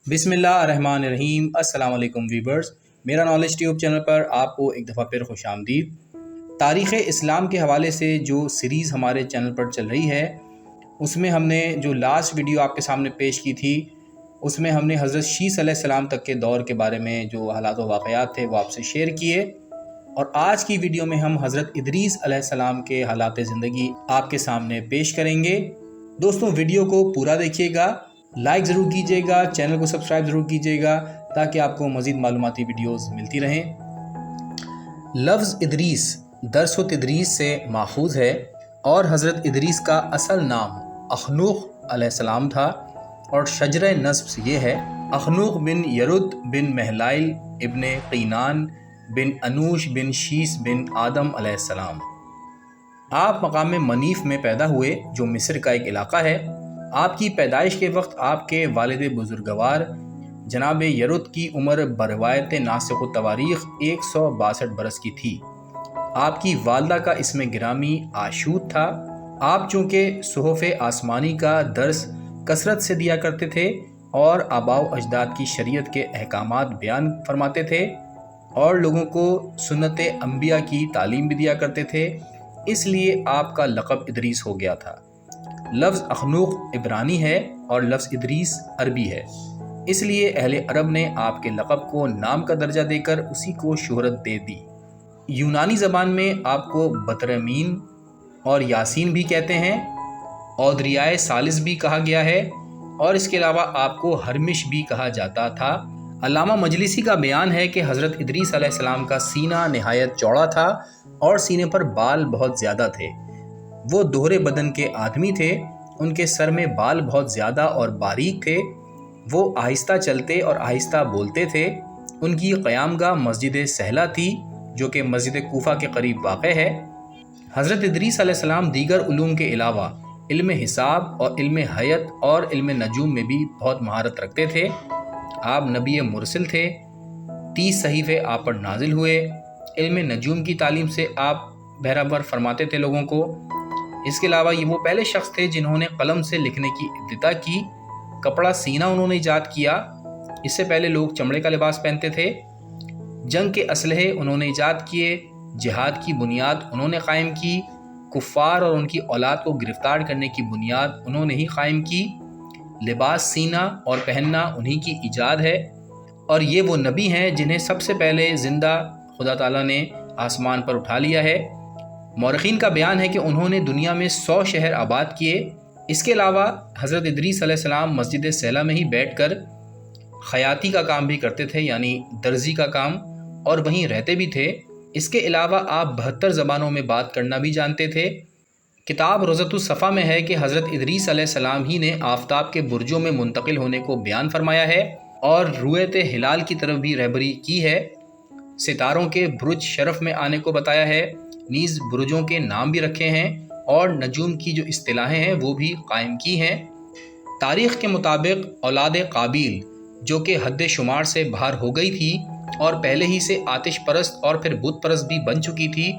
بسم اللہ الرحمن الرحیم۔ السلام علیکم ویورز، میرا نالج ٹیوب چینل پر آپ کو ایک دفعہ پھر خوش آمدید۔ تاریخ اسلام کے حوالے سے جو سیریز ہمارے چینل پر چل رہی ہے، اس میں ہم نے جو لاسٹ ویڈیو آپ کے سامنے پیش کی تھی، اس میں ہم نے حضرت شیس علیہ السلام تک کے دور کے بارے میں جو حالات و واقعات تھے وہ آپ سے شیئر کیے، اور آج کی ویڈیو میں ہم حضرت ادریس علیہ السلام کے حالات زندگی آپ کے سامنے پیش کریں گے۔ دوستوں، ویڈیو کو پورا دیکھیے گا، لائک ضرور کیجیے گا، چینل کو سبسکرائب ضرور کیجیے گا تاکہ آپ کو مزید معلوماتی ویڈیوز ملتی رہیں۔ لفظ ادریس درس و تدریس سے ماخوذ ہے اور حضرت ادریس کا اصل نام اخنوخ علیہ السلام تھا، اور شجرہ نسب سے یہ ہے اخنوخ بن یرد بن مہلائل ابن قینان بن انوش بن شیس بن آدم علیہ السلام۔ آپ مقام منیف میں پیدا ہوئے جو مصر کا ایک علاقہ ہے۔ آپ کی پیدائش کے وقت آپ کے والد بزرگوار جناب یرد کی عمر بروایت ناسخ التواریخ 162 برس کی تھی۔ آپ کی والدہ کا اسم گرامی عاشوت تھا۔ آپ چونکہ صحف آسمانی کا درس کثرت سے دیا کرتے تھے اور آباء و اجداد کی شریعت کے احکامات بیان فرماتے تھے اور لوگوں کو سنت انبیاء کی تعلیم بھی دیا کرتے تھے، اس لیے آپ کا لقب ادریس ہو گیا تھا۔ لفظ اخنوخ عبرانی ہے اور لفظ ادریس عربی ہے، اس لیے اہل عرب نے آپ کے لقب کو نام کا درجہ دے کر اسی کو شہرت دے دی۔ یونانی زبان میں آپ کو بطرمین اور یاسین بھی کہتے ہیں، اودریائے ثالث بھی کہا گیا ہے، اور اس کے علاوہ آپ کو ہرمش بھی کہا جاتا تھا۔ علامہ مجلسی کا بیان ہے کہ حضرت ادریس علیہ السلام کا سینہ نہایت چوڑا تھا اور سینے پر بال بہت زیادہ تھے۔ وہ دوہرے بدن کے آدمی تھے، ان کے سر میں بال بہت زیادہ اور باریک تھے۔ وہ آہستہ چلتے اور آہستہ بولتے تھے۔ ان کی قیام گاہ مسجد سہلہ تھی جو کہ مسجد کوفہ کے قریب واقع ہے۔ حضرت ادریس علیہ السلام دیگر علوم کے علاوہ علم حساب اور علم حیت اور علم نجوم میں بھی بہت مہارت رکھتے تھے۔ آپ نبی مرسل تھے، 30 صحیفے آپ پر نازل ہوئے۔ علم نجوم کی تعلیم سے آپ بہرابر فرماتے تھے لوگوں کو۔ اس کے علاوہ یہ وہ پہلے شخص تھے جنہوں نے قلم سے لکھنے کی ابتدا کی۔ کپڑا سینا انہوں نے ایجاد کیا، اس سے پہلے لوگ چمڑے کا لباس پہنتے تھے۔ جنگ کے اسلحے انہوں نے ایجاد کیے، جہاد کی بنیاد انہوں نے قائم کی، کفار اور ان کی اولاد کو گرفتار کرنے کی بنیاد انہوں نے ہی قائم کی۔ لباس سینا اور پہننا انہی کی ایجاد ہے، اور یہ وہ نبی ہیں جنہیں سب سے پہلے زندہ خدا تعالیٰ نے آسمان پر اٹھا لیا ہے۔ مورخین کا بیان ہے کہ انہوں نے دنیا میں 100 شہر آباد کیے۔ اس کے علاوہ حضرت ادریس علیہ السلام مسجد سہلہ میں ہی بیٹھ کر خیاطی کا کام بھی کرتے تھے، یعنی درزی کا کام، اور وہیں رہتے بھی تھے۔ اس کے علاوہ آپ 72 زبانوں میں بات کرنا بھی جانتے تھے۔ کتاب روضۃ الصفا میں ہے کہ حضرت ادریس علیہ السلام ہی نے آفتاب کے برجوں میں منتقل ہونے کو بیان فرمایا ہے اور رؤیت ہلال کی طرف بھی رہبری کی ہے۔ ستاروں کے برج شرف میں آنے کو بتایا ہے، نیز برجوں کے نام بھی رکھے ہیں اور نجوم کی جو اصطلاحیں ہیں وہ بھی قائم کی ہیں۔ تاریخ کے مطابق اولاد قابیل جو کہ حد شمار سے باہر ہو گئی تھی اور پہلے ہی سے آتش پرست اور پھر بت پرست بھی بن چکی تھی،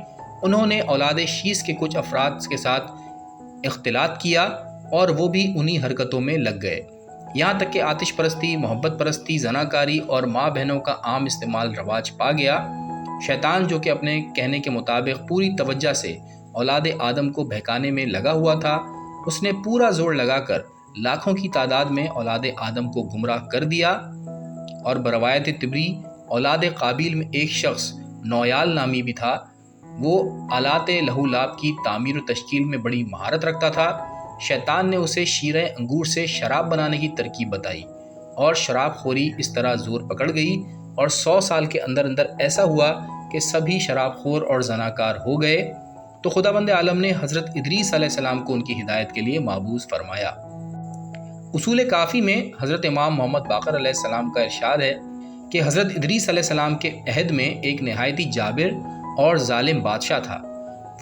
انہوں نے اولاد شیس کے کچھ افراد کے ساتھ اختلاط کیا اور وہ بھی انہی حرکتوں میں لگ گئے، یہاں تک کہ آتش پرستی، محبت پرستی، زناکاری اور ماں بہنوں کا عام استعمال رواج پا گیا۔ شیطان جو کہ اپنے کہنے کے مطابق پوری توجہ سے اولاد آدم کو بہکانے میں لگا ہوا تھا، اس نے پورا زور لگا کر لاکھوں کی تعداد میں اولاد آدم کو گمراہ کر دیا، اور بروایت طبری اولاد قابیل میں ایک شخص نویال نامی بھی تھا۔ وہ آلات لہو لعب کی تعمیر و تشکیل میں بڑی مہارت رکھتا تھا۔ شیطان نے اسے شیرہ انگور سے شراب بنانے کی ترکیب بتائی، اور شراب خوری اس طرح زور پکڑ گئی اور 100 سال کے اندر ایسا ہوا کہ سبھی شراب خور اور زناکار ہو گئے۔ تو خداوند عالم نے حضرت ادریس علیہ السلام کو ان کی ہدایت کے لیے مابعوث فرمایا۔ اصول کافی میں حضرت امام محمد باقر علیہ السلام کا ارشاد ہے کہ حضرت ادریس علیہ السلام کے عہد میں ایک نہایتی جابر اور ظالم بادشاہ تھا۔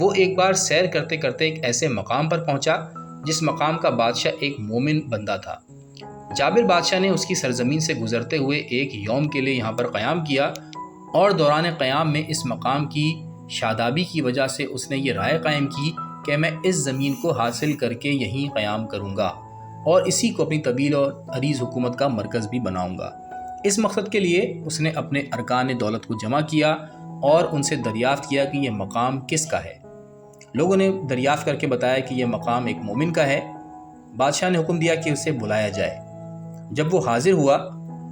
وہ ایک بار سیر کرتے کرتے ایک ایسے مقام پر پہنچا جس مقام کا بادشاہ ایک مومن بندہ تھا۔ جابر بادشاہ نے اس کی سرزمین سے گزرتے ہوئے ایک یوم کے لیے یہاں پر قیام کیا، اور دوران قیام میں اس مقام کی شادابی کی وجہ سے اس نے یہ رائے قائم کی کہ میں اس زمین کو حاصل کر کے یہیں قیام کروں گا۔ اور اسی کو اپنی طویل اور عریض حکومت کا مرکز بھی بناؤں گا۔ اس مقصد کے لیے اس نے اپنے ارکان دولت کو جمع کیا اور ان سے دریافت کیا کہ یہ مقام کس کا ہے۔ لوگوں نے دریافت کر کے بتایا کہ یہ مقام ایک مومن کا ہے۔ بادشاہ نے حکم دیا کہ اسے بلایا جائے۔ جب وہ حاضر ہوا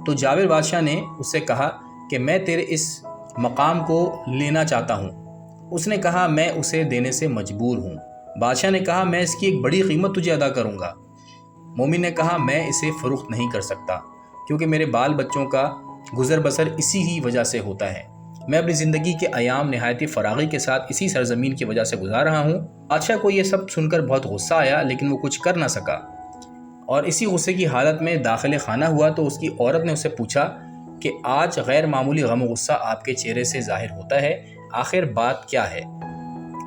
تو جابر بادشاہ نے اس سے کہا کہ میں تیرے اس مقام کو لینا چاہتا ہوں۔ اس نے کہا میں اسے دینے سے مجبور ہوں۔ بادشاہ نے کہا میں اس کی ایک بڑی قیمت تجھے ادا کروں گا۔ مومن نے کہا میں اسے فروخت نہیں کر سکتا کیونکہ میرے بال بچوں کا گزر بسر اسی ہی وجہ سے ہوتا ہے۔ میں اپنی زندگی کے ایام نہایت فراغی کے ساتھ اسی سرزمین کی وجہ سے گزار رہا ہوں۔ بادشاہ کو یہ سب سن کر بہت غصہ آیا لیکن وہ کچھ کر نہ سکا، اور اسی غصے کی حالت میں داخل خانہ ہوا تو اس کی عورت نے اسے پوچھا کہ آج غیر معمولی غم و غصہ آپ کے چہرے سے ظاہر ہوتا ہے، آخر بات کیا ہے؟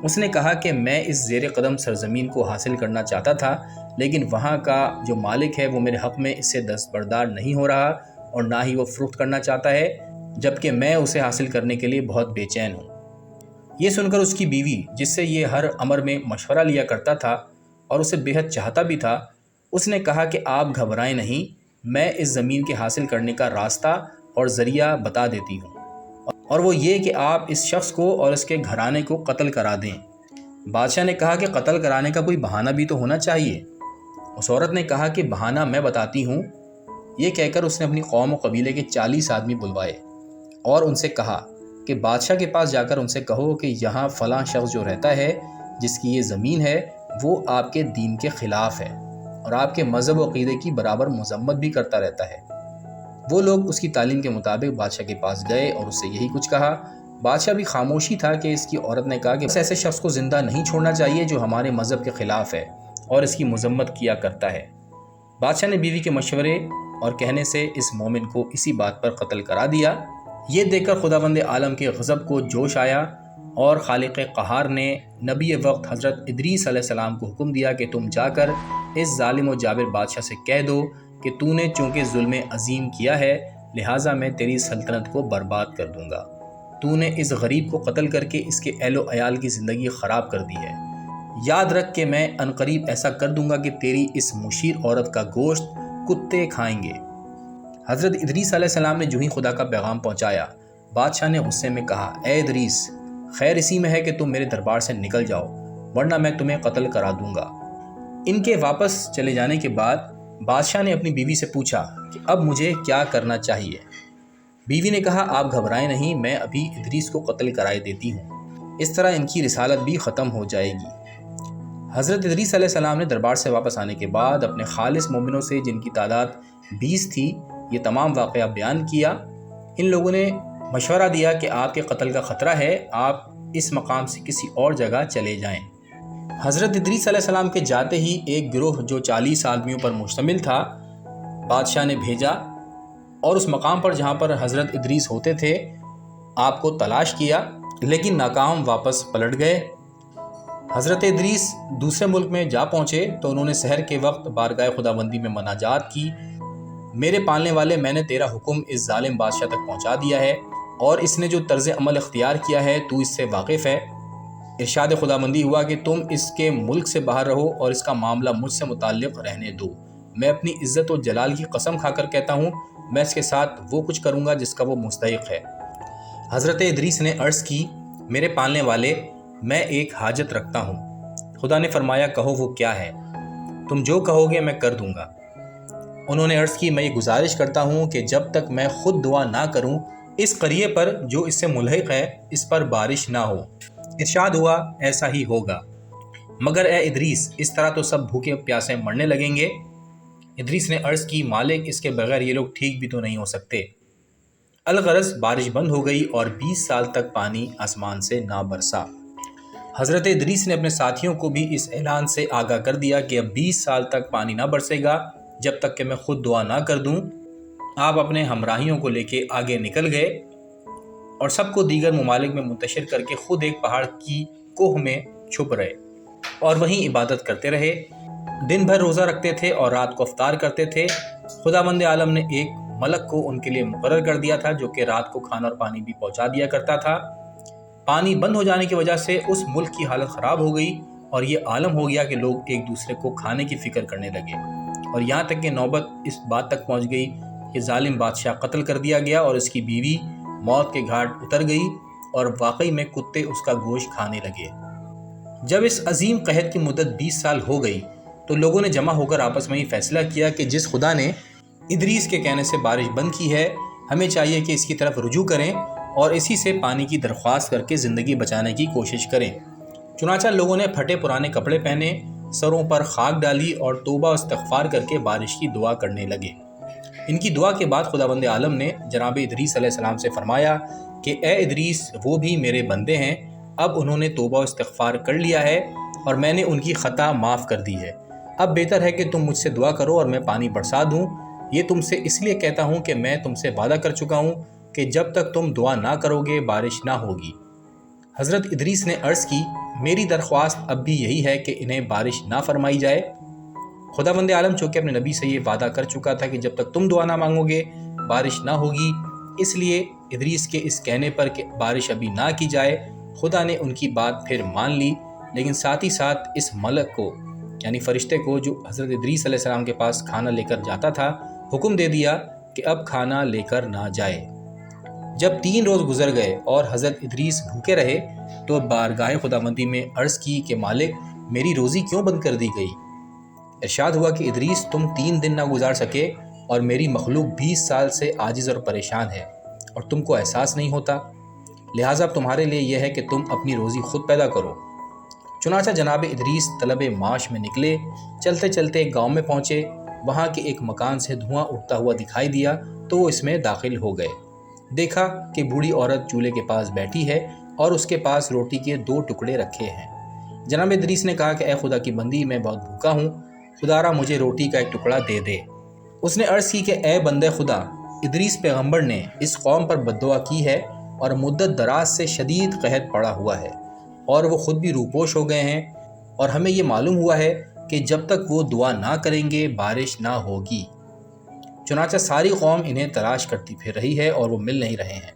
اس نے کہا کہ میں اس زیر قدم سرزمین کو حاصل کرنا چاہتا تھا لیکن وہاں کا جو مالک ہے وہ میرے حق میں اس سے دستبردار نہیں ہو رہا اور نہ ہی وہ فروخت کرنا چاہتا ہے، جبکہ میں اسے حاصل کرنے کے لیے بہت بے چین ہوں۔ یہ سن کر اس کی بیوی، جس سے یہ ہر امر میں مشورہ لیا کرتا تھا اور اسے بے حد چاہتا بھی تھا، اس نے کہا کہ آپ گھبرائیں نہیں، میں اس زمین کے حاصل کرنے کا راستہ اور ذریعہ بتا دیتی ہوں، اور وہ یہ کہ آپ اس شخص کو اور اس کے گھرانے کو قتل کرا دیں۔ بادشاہ نے کہا کہ قتل کرانے کا کوئی بہانہ بھی تو ہونا چاہیے۔ اس عورت نے کہا کہ بہانہ میں بتاتی ہوں۔ یہ کہہ کر اس نے اپنی قوم و قبیلے کے 40 آدمی بلوائے اور ان سے کہا کہ بادشاہ کے پاس جا کر ان سے کہو کہ یہاں فلاں شخص جو رہتا ہے، جس کی یہ زمین ہے، وہ آپ کے دین کے خلاف ہے اور آپ کے مذہب و عقیدے کی برابر مذمت بھی کرتا رہتا ہے۔ وہ لوگ اس کی تعلیم کے مطابق بادشاہ کے پاس گئے اور اس سے یہی کچھ کہا۔ بادشاہ بھی خاموشی تھا کہ اس کی عورت نے کہا کہ ایسے شخص کو زندہ نہیں چھوڑنا چاہیے جو ہمارے مذہب کے خلاف ہے اور اس کی مذمت کیا کرتا ہے۔ بادشاہ نے بیوی کے مشورے اور کہنے سے اس مومن کو اسی بات پر قتل کرا دیا۔ یہ دیکھ کر خداوند عالم کے غضب کو جوش آیا اور خالق قہار نے نبی وقت حضرت ادریس علیہ السلام کو حکم دیا کہ تم جا کر اس ظالم و جابر بادشاہ سے کہہ دو کہ تو نے چونکہ ظلم عظیم کیا ہے لہٰذا میں تیری سلطنت کو برباد کر دوں گا۔ تو نے اس غریب کو قتل کر کے اس کے اہل و عیال کی زندگی خراب کر دی ہے۔ یاد رکھ کہ میں عنقریب ایسا کر دوں گا کہ تیری اس مشیر عورت کا گوشت کتے کھائیں گے۔ حضرت ادریس علیہ السلام نے جو ہی خدا کا پیغام پہنچایا، بادشاہ نے غصے میں کہا اے ادریس، خیر اسی میں ہے کہ تم میرے دربار سے نکل جاؤ ورنہ میں تمہیں قتل کرا دوں گا۔ ان کے واپس چلے جانے کے بعد بادشاہ نے اپنی بیوی سے پوچھا کہ اب مجھے کیا کرنا چاہیے؟ بیوی نے کہا آپ گھبرائیں نہیں، میں ابھی ادریس کو قتل کرائے دیتی ہوں، اس طرح ان کی رسالت بھی ختم ہو جائے گی۔ حضرت ادریس علیہ السلام نے دربار سے واپس آنے کے بعد اپنے خالص مومنوں سے، جن کی تعداد 20 تھی، یہ تمام واقعہ بیان کیا۔ ان لوگوں نے مشورہ دیا کہ آپ کے قتل کا خطرہ ہے، آپ اس مقام سے کسی اور جگہ چلے جائیں۔ حضرت ادریس علیہ السلام کے جاتے ہی ایک گروہ جو 40 آدمیوں پر مشتمل تھا بادشاہ نے بھیجا اور اس مقام پر جہاں پر حضرت ادریس ہوتے تھے آپ کو تلاش کیا، لیکن ناکام واپس پلٹ گئے۔ حضرت ادریس دوسرے ملک میں جا پہنچے تو انہوں نے سحر کے وقت بارگاہ خداوندی میں مناجات کی، میرے پالنے والے، میں نے تیرا حکم اس ظالم بادشاہ تک پہنچا دیا ہے اور اس نے جو طرز عمل اختیار کیا ہے تو اس سے واقف ہے۔ ارشاد خداوندی ہوا کہ تم اس کے ملک سے باہر رہو اور اس کا معاملہ مجھ سے متعلق رہنے دو۔ میں اپنی عزت و جلال کی قسم کھا کر کہتا ہوں میں اس کے ساتھ وہ کچھ کروں گا جس کا وہ مستحق ہے۔ حضرت ادریس نے عرض کی میرے پالنے والے، میں ایک حاجت رکھتا ہوں۔ خدا نے فرمایا کہو وہ کیا ہے؟ تم جو کہو گے میں کر دوں گا۔ انہوں نے عرض کی میں یہ گزارش کرتا ہوں کہ جب تک میں خود دعا نہ کروں اس قریے پر جو اس سے ملحق ہے اس پر بارش نہ ہو۔ ارشاد ہوا ایسا ہی ہوگا، مگر اے ادریس اس طرح تو سب بھوکے پیاسے مرنے لگیں گے۔ ادریس نے عرض کی مالک اس کے بغیر یہ لوگ ٹھیک بھی تو نہیں ہو سکتے۔ الغرض بارش بند ہو گئی اور 20 سال تک پانی آسمان سے نہ برسا۔ حضرت ادریس نے اپنے ساتھیوں کو بھی اس اعلان سے آگاہ کر دیا کہ اب 20 سال تک پانی نہ برسے گا جب تک کہ میں خود دعا نہ کر دوں۔ آپ اپنے ہمراہیوں کو لے کے آگے نکل گئے اور سب کو دیگر ممالک میں منتشر کر کے خود ایک پہاڑ کی کوہ میں چھپ رہے اور وہیں عبادت کرتے رہے۔ دن بھر روزہ رکھتے تھے اور رات کو افطار کرتے تھے۔ خداوند عالم نے ایک ملک کو ان کے لیے مقرر کر دیا تھا جو کہ رات کو کھانا اور پانی بھی پہنچا دیا کرتا تھا۔ پانی بند ہو جانے کی وجہ سے اس ملک کی حالت خراب ہو گئی اور یہ عالم ہو گیا کہ لوگ ایک دوسرے کو کھانے کی فکر کرنے لگے۔ اور یہاں تک کہ نوبت اس بات تک پہنچ گئی کہ ظالم بادشاہ قتل کر دیا گیا اور اس کی بیوی موت کے گھاٹ اتر گئی اور واقعی میں کتے اس کا گوشت کھانے لگے۔ جب اس عظیم قحط کی مدت 20 سال ہو گئی تو لوگوں نے جمع ہو کر آپس میں یہ فیصلہ کیا کہ جس خدا نے ادریس کے کہنے سے بارش بند کی ہے، ہمیں چاہیے کہ اس کی طرف رجوع کریں اور اسی سے پانی کی درخواست کر کے زندگی بچانے کی کوشش کریں۔ چنانچہ لوگوں نے پھٹے پرانے کپڑے پہنے، سروں پر خاک ڈالی اور توبہ و استغفار کر کے بارش کی دعا کرنے لگے۔ ان کی دعا کے بعد خداوند عالم نے جناب ادریس علیہ السلام سے فرمایا کہ اے ادریس، وہ بھی میرے بندے ہیں، اب انہوں نے توبہ و استغفار کر لیا ہے اور میں نے ان کی خطا معاف کر دی ہے۔ اب بہتر ہے کہ تم مجھ سے دعا کرو اور میں پانی برسا دوں۔ یہ تم سے اس لیے کہتا ہوں کہ میں تم سے وعدہ کر چکا ہوں کہ جب تک تم دعا نہ کرو گے بارش نہ ہوگی۔ حضرت ادریس نے عرض کی، میری درخواست اب بھی یہی ہے کہ انہیں بارش نہ فرمائی جائے۔ خداوند عالم چونکہ اپنے نبی سے یہ وعدہ کر چکا تھا کہ جب تک تم دعا نہ مانگو گے بارش نہ ہوگی، اس لیے ادریس کے اس کہنے پر کہ بارش ابھی نہ کی جائے خدا نے ان کی بات پھر مان لی، لیکن ساتھ ہی ساتھ اس ملک کو یعنی فرشتے کو جو حضرت ادریس علیہ السلام کے پاس کھانا لے کر جاتا تھا حکم دے دیا کہ اب کھانا لے کر نہ جائے۔ جب 3 روز گزر گئے اور حضرت ادریس بھوکے رہے تو بارگاہ خداوندی میں عرض کی کہ مالک، میری روزی کیوں بند کر دی گئی؟ ارشاد ہوا کہ ادریس، تم 3 دن نہ گزار سکے اور میری مخلوق 20 سال سے عاجز اور پریشان ہے اور تم کو احساس نہیں ہوتا، لہٰذا تمہارے لیے یہ ہے کہ تم اپنی روزی خود پیدا کرو۔ چنانچہ جناب ادریس طلب معاش میں نکلے، چلتے چلتے ایک گاؤں میں پہنچے، وہاں کے ایک مکان سے دھواں اٹھتا ہوا دکھائی دیا تو وہ اس میں داخل ہو گئے۔ دیکھا کہ بوڑھی عورت چولہے کے پاس بیٹھی ہے اور اس کے پاس روٹی کے 2 ٹکڑے رکھے ہیں۔ جناب ادریس نے کہا کہ اے خدا کی بندی، میں بہت بھوکا ہوں، خدا را مجھے روٹی کا ایک ٹکڑا دے دے۔ اس نے عرض کی کہ اے بندے خدا، ادریس پیغمبر نے اس قوم پر بددعا کی ہے اور مدت دراز سے شدید قحط پڑا ہوا ہے اور وہ خود بھی روپوش ہو گئے ہیں، اور ہمیں یہ معلوم ہوا ہے کہ جب تک وہ دعا نہ کریں گے بارش نہ ہوگی۔ چنانچہ ساری قوم انہیں تلاش کرتی پھر رہی ہے اور وہ مل نہیں رہے ہیں۔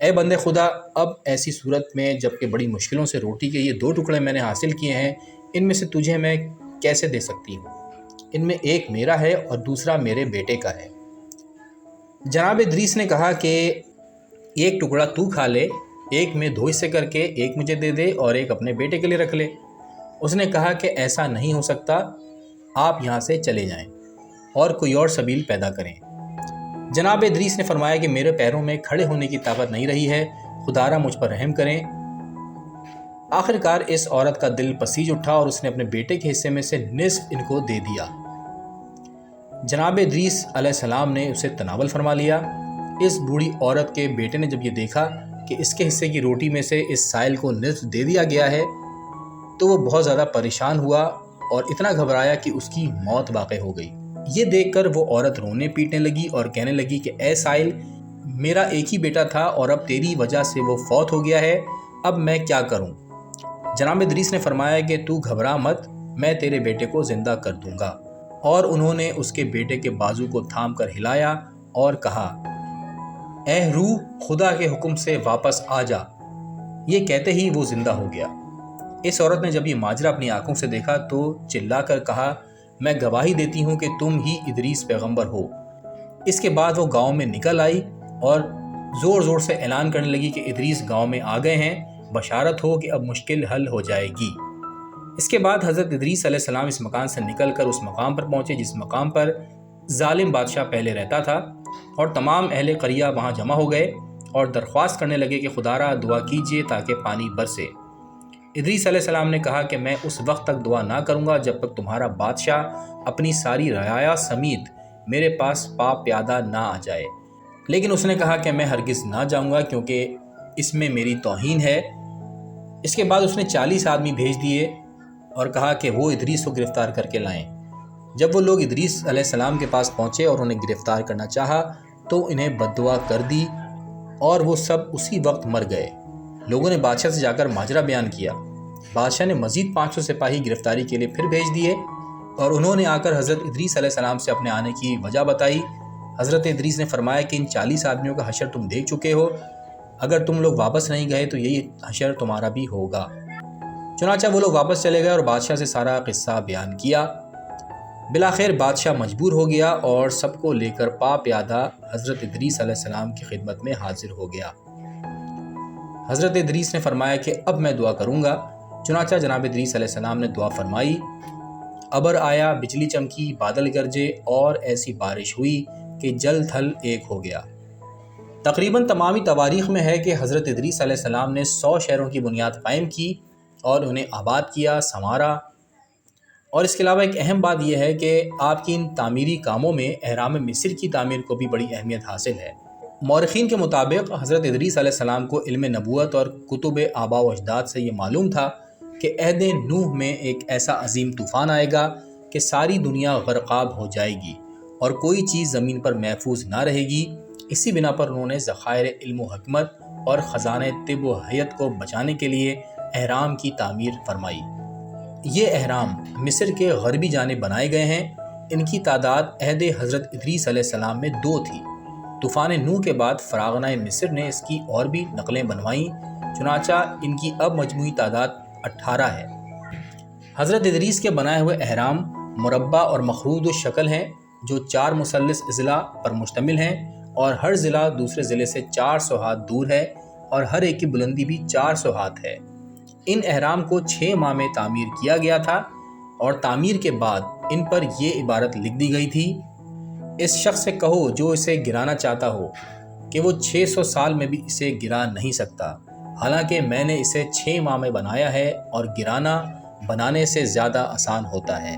اے بندے خدا، اب ایسی صورت میں جب کہ بڑی مشکلوں سے روٹی کے یہ 2 ٹکڑے میں نے حاصل کیے ہیں، ان میں سے تجھے میں کیسے دے سکتی ہوں؟ ان میں ایک میرا ہے اور دوسرا میرے بیٹے کا ہے۔ جناب ادریس نے کہا کہ ایک ٹکڑا تو کھا لے، ایک میں 2 حصے کر کے ایک مجھے دے دے اور ایک اپنے بیٹے کے لیے رکھ لے۔ اس نے کہا کہ ایسا نہیں ہو سکتا، آپ یہاں سے چلے جائیں اور کوئی اور سبیل پیدا کریں۔ جناب ادریس نے فرمایا کہ میرے پیروں میں کھڑے ہونے کی طاقت نہیں رہی ہے، خدا را مجھ پر رحم کریں۔ آخر کار اس عورت کا دل پسیج اٹھا اور اس نے اپنے بیٹے کے حصے میں سے نصف ان کو دے دیا۔ جناب ادریس علیہ السلام نے اسے تناول فرما لیا۔ اس بوڑھی عورت کے بیٹے نے جب یہ دیکھا کہ اس کے حصے کی روٹی میں سے اس سائل کو نصف دے دیا گیا ہے تو وہ بہت زیادہ پریشان ہوا اور اتنا گھبرایا کہ اس کی موت واقع ہو گئی۔ یہ دیکھ کر وہ عورت رونے پیٹنے لگی اور کہنے لگی کہ اے سائل، میرا ایک ہی بیٹا تھا اور اب تیری وجہ سے وہ فوت ہو گیا ہے، اب میں کیا کروں؟ جناب ادریس نے فرمایا کہ تو گھبرا مت، میں تیرے بیٹے کو زندہ کر دوں گا۔ اور انہوں نے اس کے بیٹے کے بازو کو تھام کر ہلایا اور کہا، اے روح، خدا کے حکم سے واپس آ جا۔ یہ کہتے ہی وہ زندہ ہو گیا۔ اس عورت نے جب یہ ماجرا اپنی آنکھوں سے دیکھا تو چلا کر کہا، میں گواہی دیتی ہوں کہ تم ہی ادریس پیغمبر ہو۔ اس کے بعد وہ گاؤں میں نکل آئی اور زور زور سے اعلان کرنے لگی کہ ادریس گاؤں میں آ گئے ہیں، بشارت ہو کہ اب مشکل حل ہو جائے گی۔ اس کے بعد حضرت ادریس علیہ السلام اس مکان سے نکل کر اس مقام پر پہنچے جس مقام پر ظالم بادشاہ پہلے رہتا تھا، اور تمام اہل قریہ وہاں جمع ہو گئے اور درخواست کرنے لگے کہ خدا را دعا کیجیے تاکہ پانی برسے۔ ادریس علیہ السلام نے کہا کہ میں اس وقت تک دعا نہ کروں گا جب تک تمہارا بادشاہ اپنی ساری رعایا سمیت میرے پاس پیادہ نہ آ جائے، لیکن اس نے کہا کہ میں ہرگز نہ جاؤں گا کیونکہ اس میں میری توہین ہے۔ اس کے بعد اس نے 40 آدمی بھیج دیے اور کہا کہ وہ ادریس کو گرفتار کر کے لائیں۔ جب وہ لوگ ادریس علیہ السلام کے پاس پہنچے اور انہیں گرفتار کرنا چاہا تو انہیں بددعا کر دی اور وہ سب اسی وقت مر گئے۔ لوگوں نے بادشاہ سے جا کر ماجرا بیان کیا۔ بادشاہ نے مزید 500 سپاہی گرفتاری کے لیے پھر بھیج دیے اور انہوں نے آ کر حضرت ادریس علیہ السلام سے اپنے آنے کی وجہ بتائی۔ حضرت ادریس نے فرمایا کہ ان 40 آدمیوں کا حشر تم دیکھ چکے ہو، اگر تم لوگ واپس نہیں گئے تو یہی حشر تمہارا بھی ہوگا۔ چنانچہ وہ لوگ واپس چلے گئے اور بادشاہ سے سارا قصہ بیان کیا۔ بالآخر بادشاہ مجبور ہو گیا اور سب کو لے کر پا پیادہ حضرت ادریس علیہ السلام کی خدمت میں حاضر ہو گیا۔ حضرت ادریس نے فرمایا کہ اب میں دعا کروں گا۔ چنانچہ جناب ادریس علیہ السلام نے دعا فرمائی، ابر آیا، بجلی چمکی، بادل گرجے اور ایسی بارش ہوئی کہ جل تھل ایک ہو گیا۔ تقریباً تمامی تواریخ میں ہے کہ حضرت ادریس علیہ السلام نے 100 شہروں کی بنیاد قائم کی اور انہیں آباد کیا، سنوارا۔ اور اس کے علاوہ ایک اہم بات یہ ہے کہ آپ کی ان تعمیری کاموں میں اہرام مصر کی تعمیر کو بھی بڑی اہمیت حاصل ہے۔ مورخین کے مطابق حضرت ادریس علیہ السلام کو علم نبوت اور کتب آباء و اجداد سے یہ معلوم تھا کہ عہد نوح میں ایک ایسا عظیم طوفان آئے گا کہ ساری دنیا غرقاب ہو جائے گی اور کوئی چیز زمین پر محفوظ نہ رہے گی۔ اسی بنا پر انہوں نے ذخائر علم و حکمت اور خزانے طب و حیت کو بچانے کے لیے اہرام کی تعمیر فرمائی۔ یہ اہرام مصر کے غربی جانب بنائے گئے ہیں۔ ان کی تعداد عہد حضرت ادریس علیہ السلام میں 2 تھی۔ طوفان نوح کے بعد فراعنہ مصر نے اس کی اور بھی نقلیں بنوائیں، چنانچہ ان کی اب مجموعی تعداد 18 ہے۔ حضرت ادریس کے بنائے ہوئے اہرام مربع اور مخروط الشکل ہیں جو 4 مثلث اضلاع پر مشتمل ہیں اور ہر ضلع دوسرے ضلع سے 400 ہاتھ دور ہے اور ہر ایک کی بلندی بھی 400 ہاتھ ہے۔ ان اہرام کو 6 ماہ میں تعمیر کیا گیا تھا اور تعمیر کے بعد ان پر یہ عبارت لکھ دی گئی تھی، اس شخص سے کہو جو اسے گرانا چاہتا ہو کہ وہ 600 سال میں بھی اسے گرا نہیں سکتا، حالانکہ میں نے اسے 6 ماہ میں بنایا ہے اور گرانا بنانے سے زیادہ آسان ہوتا ہے۔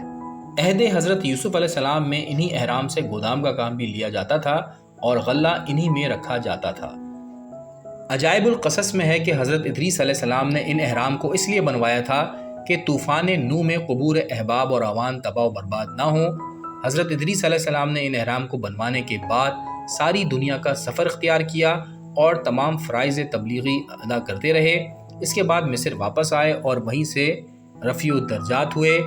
عہد حضرت یوسف علیہ السلام میں انہی اہرام سے گودام کا کام بھی لیا جاتا تھا اور غلہ انہی میں رکھا جاتا تھا۔ عجائب القصص میں ہے کہ حضرت ادریس علیہ السلام نے ان اہرام کو اس لیے بنوایا تھا کہ طوفان نوح میں قبور احباب اور اوان تباہ و برباد نہ ہوں۔ حضرت ادریس علیہ السلام نے ان اہرام کو بنوانے کے بعد ساری دنیا کا سفر اختیار کیا اور تمام فرائض تبلیغی ادا کرتے رہے۔ اس کے بعد مصر واپس آئے اور وہیں سے رفیع الدرجات ہوئے۔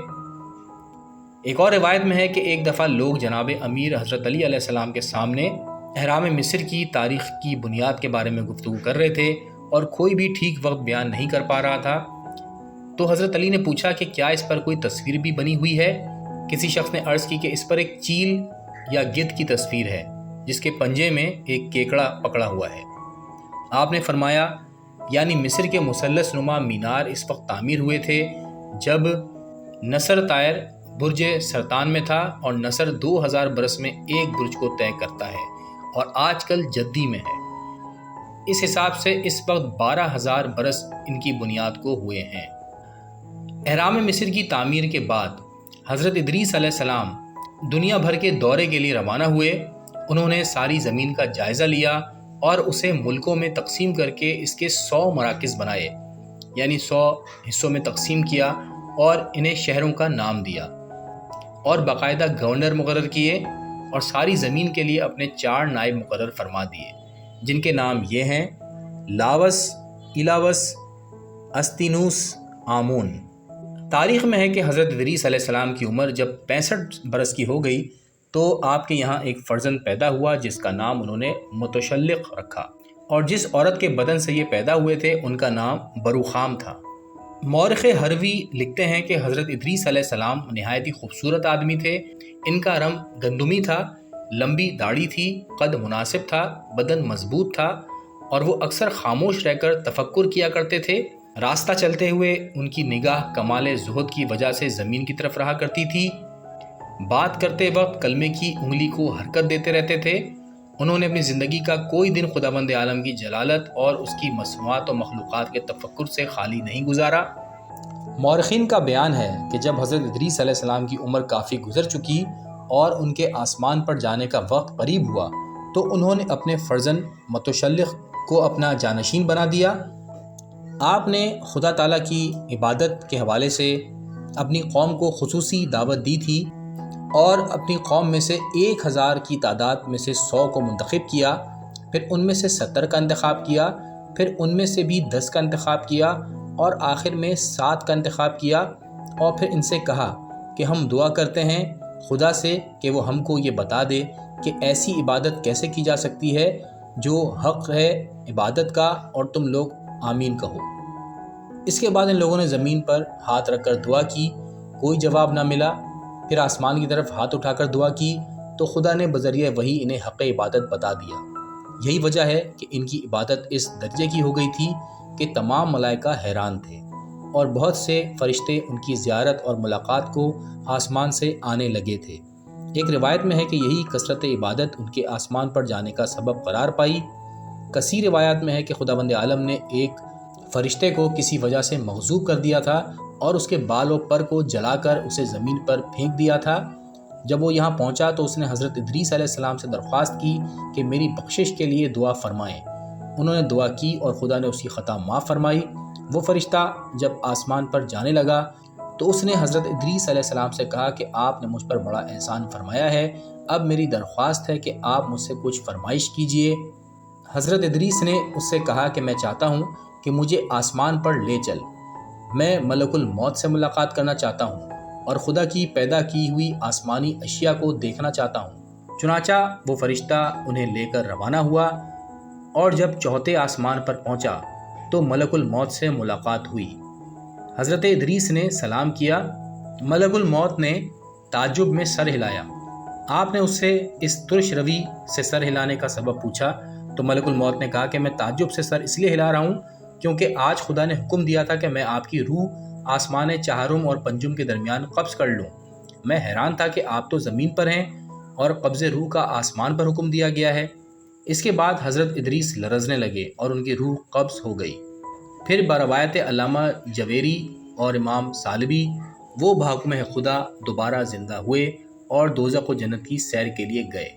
ایک اور روایت میں ہے کہ ایک دفعہ لوگ جناب امیر حضرت علی علیہ السلام کے سامنے اہرام مصر کی تاریخ کی بنیاد کے بارے میں گفتگو کر رہے تھے اور کوئی بھی ٹھیک وقت بیان نہیں کر پا رہا تھا، تو حضرت علی نے پوچھا کہ کیا اس پر کوئی تصویر بھی بنی ہوئی ہے؟ کسی شخص نے عرض کی کہ اس پر ایک چیل یا گدھ کی تصویر ہے جس کے پنجے میں ایک کیکڑا پکڑا ہوا ہے۔ آپ نے فرمایا یعنی مصر کے مثلث نما مینار اس وقت تعمیر ہوئے تھے جب نصر طائر برج سرطان میں تھا اور نصر 2000 برس میں ایک برج کو طے کرتا ہے اور آج کل جدی میں ہے۔ اس حساب سے اس وقت 12,000 برس ان کی بنیاد کو ہوئے ہیں۔ اہرام مصر کی تعمیر کے بعد حضرت ادریس علیہ السلام دنیا بھر کے دورے کے لیے روانہ ہوئے۔ انہوں نے ساری زمین کا جائزہ لیا اور اسے ملکوں میں تقسیم کر کے اس کے 100 مراکز بنائے، یعنی 100 حصوں میں تقسیم کیا اور انہیں شہروں کا نام دیا اور باقاعدہ گورنر مقرر کیے اور ساری زمین کے لیے اپنے 4 نائب مقرر فرما دیے، جن کے نام یہ ہیں لاوس، ایلاوس، استینوس، آمون۔ تاریخ میں ہے کہ حضرت ادریس علیہ السلام کی عمر جب 65 برس کی ہو گئی تو آپ کے یہاں ایک فرزند پیدا ہوا جس کا نام انہوں نے متشلق رکھا، اور جس عورت کے بدن سے یہ پیدا ہوئے تھے ان کا نام بروخام تھا۔ مورخ ہروی لکھتے ہیں کہ حضرت ادریس علیہ السلام نہایت ہی خوبصورت آدمی تھے۔ ان کا رنگ گندمی تھا، لمبی داڑھی تھی، قد مناسب تھا، بدن مضبوط تھا اور وہ اکثر خاموش رہ کر تفکر کیا کرتے تھے۔ راستہ چلتے ہوئے ان کی نگاہ کمال زہد کی وجہ سے زمین کی طرف رہا کرتی تھی۔ بات کرتے وقت کلمے کی انگلی کو حرکت دیتے رہتے تھے۔ انہوں نے اپنی زندگی کا کوئی دن خداوند عالم کی جلالت اور اس کی مصنوعات و مخلوقات کے تفکر سے خالی نہیں گزارا۔ مورخین کا بیان ہے کہ جب حضرت ادریس علیہ السلام کی عمر کافی گزر چکی اور ان کے آسمان پر جانے کا وقت قریب ہوا تو انہوں نے اپنے فرزند متشلق کو اپنا جانشین بنا دیا۔ آپ نے خدا تعالیٰ کی عبادت کے حوالے سے اپنی قوم کو خصوصی دعوت دی تھی اور اپنی قوم میں سے 1000 کی تعداد میں سے 100 کو منتخب کیا، پھر ان میں سے 70 کا انتخاب کیا، پھر ان میں سے بھی 10 کا انتخاب کیا اور آخر میں 7 کا انتخاب کیا، اور پھر ان سے کہا کہ ہم دعا کرتے ہیں خدا سے کہ وہ ہم کو یہ بتا دے کہ ایسی عبادت کیسے کی جا سکتی ہے جو حق ہے عبادت کا، اور تم لوگ آمین کہو۔ اس کے بعد ان لوگوں نے زمین پر ہاتھ رکھ کر دعا کی، کوئی جواب نہ ملا۔ پھر آسمان کی طرف ہاتھ اٹھا کر دعا کی تو خدا نے بذریعہ وحی انہیں حق عبادت بتا دیا۔ یہی وجہ ہے کہ ان کی عبادت اس درجے کی ہو گئی تھی کہ تمام ملائکہ حیران تھے اور بہت سے فرشتے ان کی زیارت اور ملاقات کو آسمان سے آنے لگے تھے۔ ایک روایت میں ہے کہ یہی کثرت عبادت ان کے آسمان پر جانے کا سبب قرار پائی۔ کثیر روایات میں ہے کہ خداوند عالم نے ایک فرشتے کو کسی وجہ سے مغضوب کر دیا تھا اور اس کے بال و پر کو جلا کر اسے زمین پر پھینک دیا تھا۔ جب وہ یہاں پہنچا تو اس نے حضرت ادریس علیہ السلام سے درخواست کی کہ میری بخشش کے لیے دعا فرمائیں۔ انہوں نے دعا کی اور خدا نے اس کی خطا معاف فرمائی۔ وہ فرشتہ جب آسمان پر جانے لگا تو اس نے حضرت ادریس علیہ السلام سے کہا کہ آپ نے مجھ پر بڑا احسان فرمایا ہے، اب میری درخواست ہے کہ آپ مجھ سے کچھ فرمائش کیجئے۔ حضرت ادریس نے اس سے کہا کہ میں چاہتا ہوں کہ مجھے آسمان پر لے چل، میں ملک الموت سے ملاقات کرنا چاہتا ہوں اور خدا کی پیدا کی ہوئی آسمانی اشیاء کو دیکھنا چاہتا ہوں۔ چنانچہ وہ فرشتہ انہیں لے کر روانہ ہوا اور جب چوتھے آسمان پر پہنچا تو ملک الموت سے ملاقات ہوئی۔ حضرت ادریس نے سلام کیا۔ ملک الموت نے تعجب میں سر ہلایا۔ آپ نے اس سے اس ترش روی سے سر ہلانے کا سبب پوچھا تو ملک الموت نے کہا کہ میں تعجب سے سر اس لیے ہلا رہا ہوں کیونکہ آج خدا نے حکم دیا تھا کہ میں آپ کی روح آسمان چہارم اور پنجم کے درمیان قبض کر لوں۔ میں حیران تھا کہ آپ تو زمین پر ہیں اور قبض روح کا آسمان پر حکم دیا گیا ہے۔ اس کے بعد حضرت ادریس لرزنے لگے اور ان کی روح قبض ہو گئی۔ پھر بروایت علامہ جویری اور امام سالبی وہ بحکم خدا دوبارہ زندہ ہوئے اور دوزخ و جنت کی سیر کے لیے گئے۔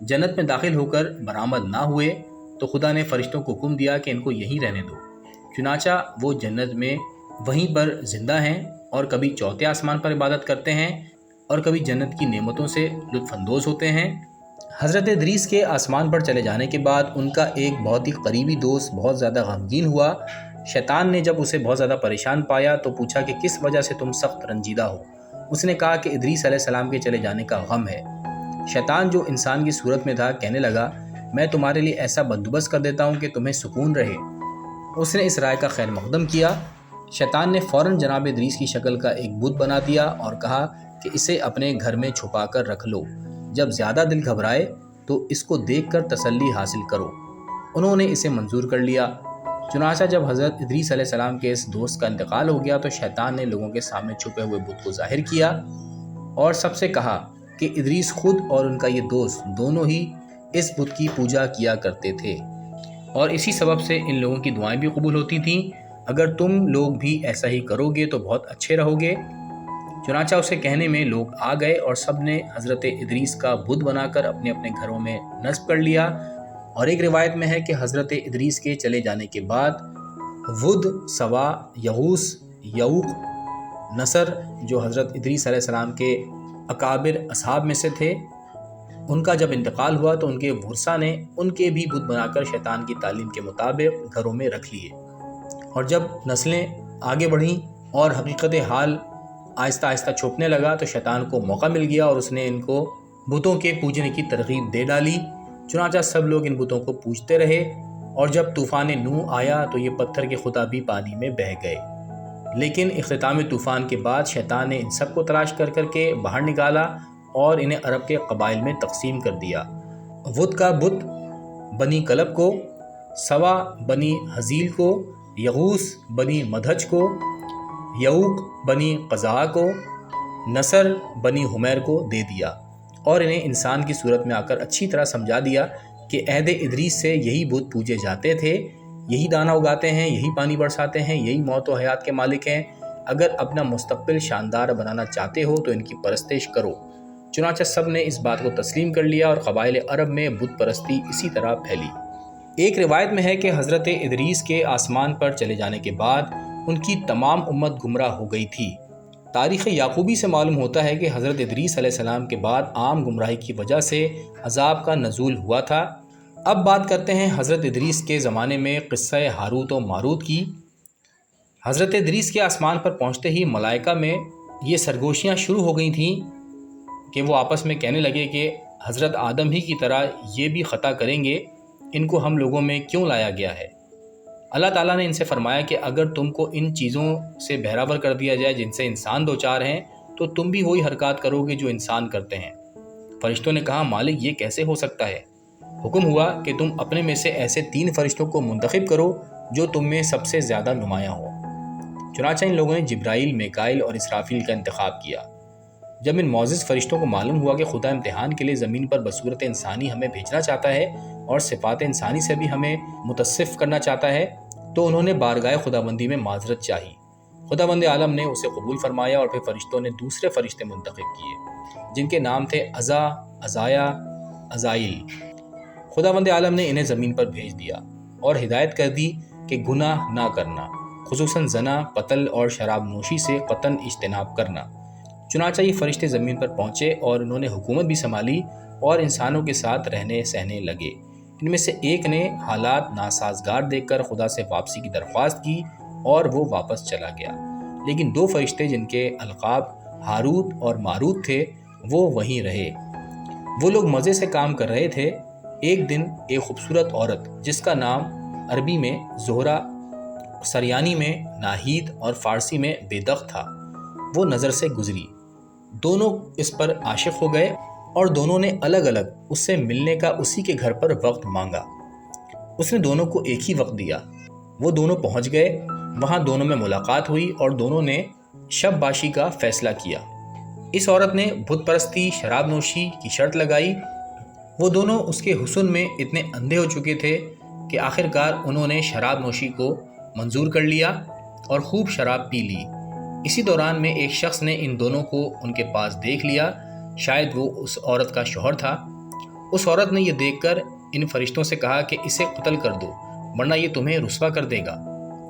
جنت میں داخل ہو کر برآمد نہ ہوئے تو خدا نے فرشتوں کو حکم دیا کہ ان کو یہیں رہنے دو۔ چنانچہ وہ جنت میں وہیں پر زندہ ہیں اور کبھی چوتھے آسمان پر عبادت کرتے ہیں اور کبھی جنت کی نعمتوں سے لطف اندوز ہوتے ہیں۔ حضرت ادریس کے آسمان پر چلے جانے کے بعد ان کا ایک بہت ہی قریبی دوست بہت زیادہ غمگین ہوا۔ شیطان نے جب اسے بہت زیادہ پریشان پایا تو پوچھا کہ کس وجہ سے تم سخت رنجیدہ ہو؟ اس نے کہا کہ ادریس علیہ السلام کے چلے جانے کا غم ہے۔ شیطان جو انسان کی صورت میں تھا کہنے لگا میں تمہارے لیے ایسا بندوبست کر دیتا ہوں کہ تمہیں سکون رہے۔ اس نے اس رائے کا خیر مقدم کیا۔ شیطان نے فوراً جناب ادریس کی شکل کا ایک بت بنا دیا اور کہا کہ اسے اپنے گھر میں چھپا کر رکھ لو، جب زیادہ دل گھبرائے تو اس کو دیکھ کر تسلی حاصل کرو۔ انہوں نے اسے منظور کر لیا۔ چنانچہ جب حضرت ادریس علیہ السلام کے اس دوست کا انتقال ہو گیا تو شیطان نے لوگوں کے سامنے چھپے ہوئے بت کو ظاہر کیا اور سب سے کہا کہ ادریس خود اور ان کا یہ دوست دونوں ہی اس بت کی پوجا کیا کرتے تھے اور اسی سبب سے ان لوگوں کی دعائیں بھی قبول ہوتی تھیں۔ اگر تم لوگ بھی ایسا ہی کرو گے تو بہت اچھے رہو گے۔ چنانچہ اسے کہنے میں لوگ آ گئے اور سب نے حضرت ادریس کا بت بنا کر اپنے اپنے گھروں میں نصب کر لیا۔ اور ایک روایت میں ہے کہ حضرت ادریس کے چلے جانے کے بعد ود، سوا، یغوث، یعوق، نصر جو حضرت ادریس علیہ السلام کے اکابر اصحاب میں سے تھے، ان کا جب انتقال ہوا تو ان کے ورثاء نے ان کے بھی بت بنا کر شیطان کی تعلیم کے مطابق گھروں میں رکھ لیے۔ اور جب نسلیں آگے بڑھیں اور حقیقت حال آہستہ آہستہ چھپنے لگا تو شیطان کو موقع مل گیا اور اس نے ان کو بتوں کے پوجنے کی ترغیب دے ڈالی۔ چنانچہ سب لوگ ان بتوں کو پوجتے رہے اور جب طوفان نوح آیا تو یہ پتھر کے خدا بھی پانی میں بہہ گئے۔ لیکن اختتام طوفان کے بعد شیطان نے ان سب کو تلاش کر کے باہر نکالا اور انہیں عرب کے قبائل میں تقسیم کر دیا۔ ود کا بت بنی کلب کو، سوا بنی حزیل کو، یغوث بنی مدھج کو، یعوق بنی قزاع کو، نصر بنی حمیر کو دے دیا اور انہیں انسان کی صورت میں آ کر اچھی طرح سمجھا دیا کہ عہد ادریس سے یہی بت پوجے جاتے تھے، یہی دانہ اگاتے ہیں، یہی پانی برساتے ہیں، یہی موت و حیات کے مالک ہیں۔ اگر اپنا مستقبل شاندار بنانا چاہتے ہو تو ان کی پرستش کرو۔ چنانچہ سب نے اس بات کو تسلیم کر لیا اور قبائل عرب میں بت پرستی اسی طرح پھیلی۔ ایک روایت میں ہے کہ حضرت ادریس کے آسمان پر چلے جانے کے بعد ان کی تمام امت گمراہ ہو گئی تھی۔ تاریخ یعقوبی سے معلوم ہوتا ہے کہ حضرت ادریس علیہ السلام کے بعد عام گمراہی کی وجہ سے عذاب کا نزول ہوا تھا۔ اب بات کرتے ہیں حضرت ادریس کے زمانے میں قصہ ہاروت و ماروت کی۔ حضرت ادریس کے آسمان پر پہنچتے ہی ملائکہ میں یہ سرگوشیاں شروع ہو گئی تھیں کہ وہ آپس میں کہنے لگے کہ حضرت آدم ہی کی طرح یہ بھی خطا کریں گے، ان کو ہم لوگوں میں کیوں لایا گیا ہے؟ اللہ تعالیٰ نے ان سے فرمایا کہ اگر تم کو ان چیزوں سے بہراور کر دیا جائے جن سے انسان دوچار ہیں تو تم بھی وہی حرکات کرو گے جو انسان کرتے ہیں۔ فرشتوں نے کہا مالک یہ کیسے ہو سکتا ہے؟ حکم ہوا کہ تم اپنے میں سے ایسے 3 فرشتوں کو منتخب کرو جو تم میں سب سے زیادہ نمایاں ہو۔ چنانچہ ان لوگوں نے جبرائیل، میکائیل اور اسرافیل کا انتخاب کیا۔ جب ان معزز فرشتوں کو معلوم ہوا کہ خدا امتحان کے لیے زمین پر بصورت انسانی ہمیں بھیجنا چاہتا ہے اور صفات انسانی سے بھی ہمیں متصف کرنا چاہتا ہے، تو انہوں نے بارگاہ خداوندی میں معذرت چاہی۔ خداوند عالم نے اسے قبول فرمایا اور پھر فرشتوں نے دوسرے فرشتے منتخب کیے جن کے نام تھے عزا، عزایا، عزائیل۔ خداوند عالم نے انہیں زمین پر بھیج دیا اور ہدایت کر دی کہ گناہ نہ کرنا، خصوصاً زنا، قتل اور شراب نوشی سے قطعاً اجتناب کرنا۔ چنانچہ یہ فرشتے زمین پر پہنچے اور انہوں نے حکومت بھی سنبھالی اور انسانوں کے ساتھ رہنے سہنے لگے۔ ان میں سے ایک نے حالات ناسازگار دیکھ کر خدا سے واپسی کی درخواست کی اور وہ واپس چلا گیا، لیکن 2 فرشتے جن کے القاب ہاروت اور ماروت تھے وہ وہیں رہے۔ وہ لوگ مزے سے کام کر رہے تھے۔ ایک دن ایک خوبصورت عورت جس کا نام عربی میں زہرہ، سریانی میں ناہید اور فارسی میں بیدق تھا، وہ نظر سے گزری۔ دونوں اس پر عاشق ہو گئے اور دونوں نے الگ الگ اس سے ملنے کا اسی کے گھر پر وقت مانگا۔ اس نے دونوں کو ایک ہی وقت دیا۔ وہ دونوں پہنچ گئے، وہاں دونوں میں ملاقات ہوئی اور دونوں نے شب باشی کا فیصلہ کیا۔ اس عورت نے بت پرستی، شراب نوشی کی شرط لگائی۔ وہ دونوں اس کے حسن میں اتنے اندھے ہو چکے تھے کہ آخرکار انہوں نے شراب نوشی کو منظور کر لیا اور خوب شراب پی لی۔ اسی دوران میں ایک شخص نے ان دونوں کو ان کے پاس دیکھ لیا، شاید وہ اس عورت کا شوہر تھا۔ اس عورت نے یہ دیکھ کر ان فرشتوں سے کہا کہ اسے قتل کر دو ورنہ یہ تمہیں رسوا کر دے گا۔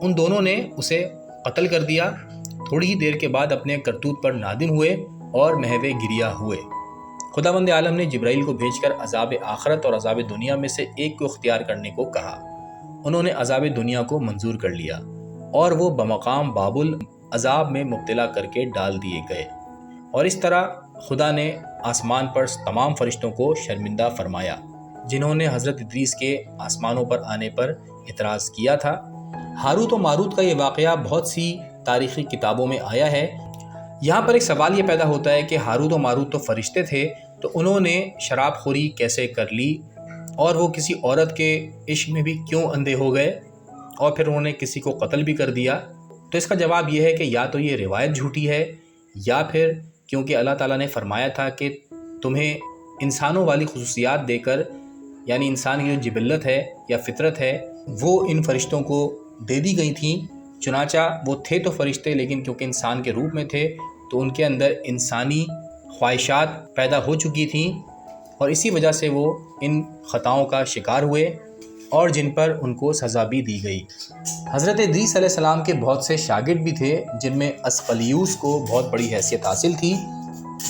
ان دونوں نے اسے قتل کر دیا۔ تھوڑی ہی دیر کے بعد اپنے کرتوت پر نادم ہوئے اور محو گریہ ہوئے۔ خداوند عالم نے جبرائیل کو بھیج کر عذاب آخرت اور عذاب دنیا میں سے ایک کو اختیار کرنے کو کہا۔ انہوں نے عذاب دنیا کو منظور کر لیا اور وہ بمقام بابل عذاب میں مبتلا کر کے ڈال دیے گئے، اور اس طرح خدا نے آسمان پر تمام فرشتوں کو شرمندہ فرمایا جنہوں نے حضرت ادریس کے آسمانوں پر آنے پر اعتراض کیا تھا۔ ہاروت و ماروت کا یہ واقعہ بہت سی تاریخی کتابوں میں آیا ہے۔ یہاں پر ایک سوال یہ پیدا ہوتا ہے کہ ہاروت و ماروت تو فرشتے تھے، تو انہوں نے شراب خوری کیسے کر لی اور وہ کسی عورت کے عشق میں بھی کیوں اندھے ہو گئے اور پھر انہوں نے کسی کو قتل بھی کر دیا؟ تو اس کا جواب یہ ہے کہ یا تو یہ روایت جھوٹی ہے، یا پھر کیونکہ اللہ تعالیٰ نے فرمایا تھا کہ تمہیں انسانوں والی خصوصیات دے کر، یعنی انسان کی جو جبلت ہے یا فطرت ہے وہ ان فرشتوں کو دے دی گئی تھیں۔ چنانچہ وہ تھے تو فرشتے، لیکن کیونکہ انسان کے روپ میں تھے تو ان کے اندر انسانی خواہشات پیدا ہو چکی تھیں، اور اسی وجہ سے وہ ان خطاؤں کا شکار ہوئے اور جن پر ان کو سزا بھی دی گئی۔ حضرت ادریس علیہ السلام کے بہت سے شاگرد بھی تھے جن میں اسقلیوس کو بہت بڑی حیثیت حاصل تھی۔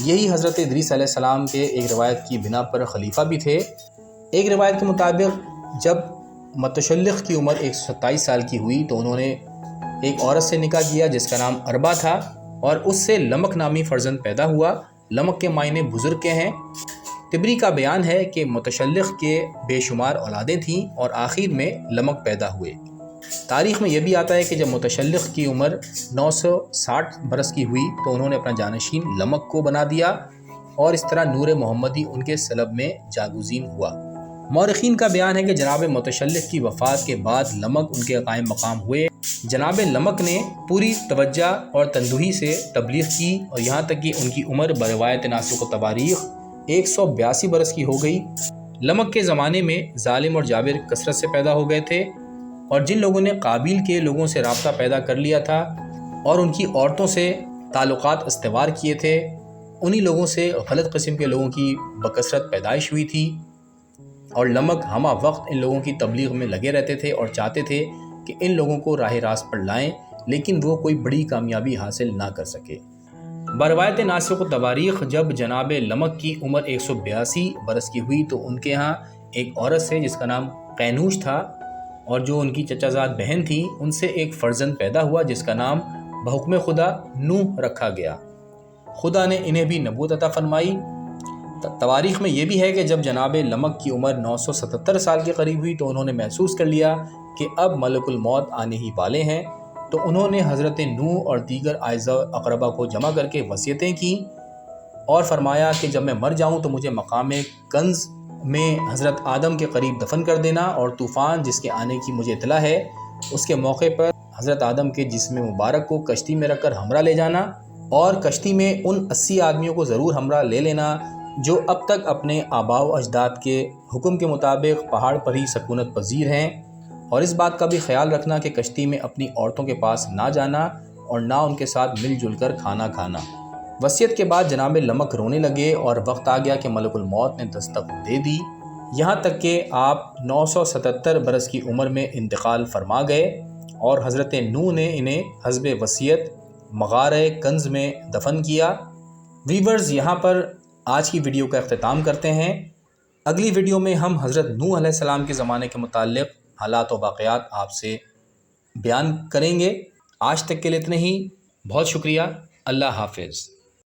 یہی حضرت ادریس علیہ السلام کے ایک روایت کی بنا پر خلیفہ بھی تھے۔ ایک روایت کے مطابق جب متشلق کی عمر 127 سال کی ہوئی تو انہوں نے ایک عورت سے نکاح کیا جس کا نام اربا تھا، اور اس سے لمک نامی فرزند پیدا ہوا۔ لمک کے معنی بزرگ کے ہیں۔ طبری کا بیان ہے کہ متشلق کے بے شمار اولادیں تھیں اور آخر میں لمک پیدا ہوئے۔ تاریخ میں یہ بھی آتا ہے کہ جب متشلق کی عمر 960 برس کی ہوئی تو انہوں نے اپنا جانشین لمک کو بنا دیا، اور اس طرح نور محمدی ان کے سلب میں جاگزین ہوا۔ مورخین کا بیان ہے کہ جناب متشلق کی وفات کے بعد لمک ان کے قائم مقام ہوئے۔ جناب لمک نے پوری توجہ اور تندہی سے تبلیغ کی، اور یہاں تک کہ ان کی عمر بروایت ناسخ و تواریخ 182 برس کی ہو گئی۔ لمک کے زمانے میں ظالم اور جابر کثرت سے پیدا ہو گئے تھے، اور جن لوگوں نے قابیل کے لوگوں سے رابطہ پیدا کر لیا تھا اور ان کی عورتوں سے تعلقات استوار کیے تھے، انہی لوگوں سے غلط قسم کے لوگوں کی بکثرت پیدائش ہوئی تھی، اور لمک ہمہ وقت ان لوگوں کی تبلیغ میں لگے رہتے تھے اور چاہتے تھے کہ ان لوگوں کو راہ راست پر لائیں، لیکن وہ کوئی بڑی کامیابی حاصل نہ کر سکے۔ بروایت ناسخ و تواریخ جب جناب لمک کی عمر 182 برس کی ہوئی تو ان کے ہاں ایک عورت سے جس کا نام قینوش تھا، اور جو ان کی چچا زاد بہن تھی، ان سے ایک فرزند پیدا ہوا جس کا نام بحکم خدا نوح رکھا گیا۔ خدا نے انہیں بھی نبوت عطا فرمائی۔ تواریخ میں یہ بھی ہے کہ جب جناب لمک کی عمر 977 سال کے قریب ہوئی تو انہوں نے محسوس کر لیا کہ اب ملک الموت آنے ہی والے ہیں، تو انہوں نے حضرت نوح اور دیگر اعزاء اقربا کو جمع کر کے وصیتیں کی اور فرمایا کہ جب میں مر جاؤں تو مجھے مقام کنز میں حضرت آدم کے قریب دفن کر دینا، اور طوفان جس کے آنے کی مجھے اطلاع ہے اس کے موقع پر حضرت آدم کے جسم مبارک کو کشتی میں رکھ کر ہمراہ لے جانا، اور کشتی میں ان 80 آدمیوں کو ضرور ہمراہ لے لینا جو اب تک اپنے آباء و اجداد کے حکم کے مطابق پہاڑ پر ہی سکونت پذیر ہیں، اور اس بات کا بھی خیال رکھنا کہ کشتی میں اپنی عورتوں کے پاس نہ جانا اور نہ ان کے ساتھ مل جل کر کھانا کھانا۔ وصیت کے بعد جناب لمک رونے لگے اور وقت آ گیا کہ ملک الموت نے دستک دے دی، یہاں تک کہ آپ 977 برس کی عمر میں انتقال فرما گئے، اور حضرت نوح نے انہیں حسب وصیت مغارۂ کنز میں دفن کیا۔ ویورز، یہاں پر آج کی ویڈیو کا اختتام کرتے ہیں۔ اگلی ویڈیو میں ہم حضرت نوح علیہ السلام کے زمانے کے متعلق حالات و واقعات آپ سے بیان کریں گے۔ آج تک کے لیے اتنے ہی، بہت شکریہ، اللہ حافظ۔